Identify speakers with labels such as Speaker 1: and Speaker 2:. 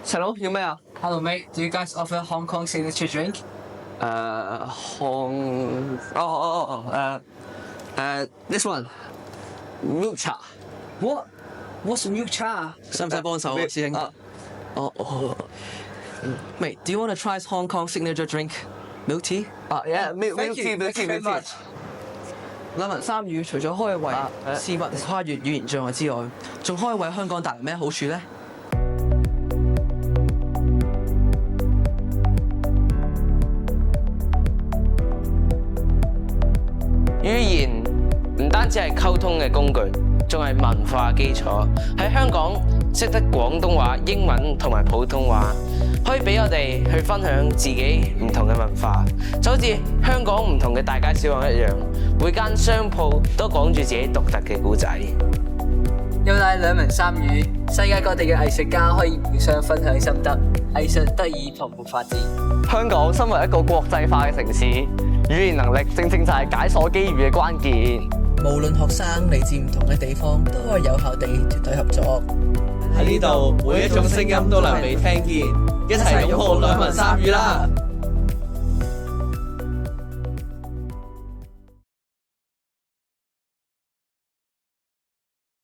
Speaker 1: 細佬要咩啊？
Speaker 2: Hello mate, do you guys offer Hong Kong signature drink?
Speaker 1: This one milk 茶，
Speaker 2: What? What's milk cha?
Speaker 1: 使唔使幫手啊，師兄？Mate,
Speaker 3: do you want to try Hong Kong signature drink? Milk tea?
Speaker 1: milk tea。
Speaker 3: 兩文三語除咗可以為事物跨越語言障礙之外，仲可以為香港帶來咩好處呢？
Speaker 4: 語言唔單止係溝通嘅工具，仲係文化基礎。喺香港識得廣東話、英文同埋普通話，可以俾我哋去分享自己唔同嘅文化，就好似香港唔同嘅大街小巷一樣，每間商鋪都講住自己獨特嘅故仔。
Speaker 2: 有賴兩文三語，世界各地嘅藝術家可以互相分享心得，藝術得以蓬勃發展。
Speaker 5: 香港身為一個國際化嘅城市，語言能力正正就係解鎖機遇嘅關鍵。
Speaker 3: 無論學生嚟自唔同嘅地方，都可以有效地團隊合作。
Speaker 6: 喺呢度，每一種聲音都能被聽見，一齊擁抱兩文三語啦！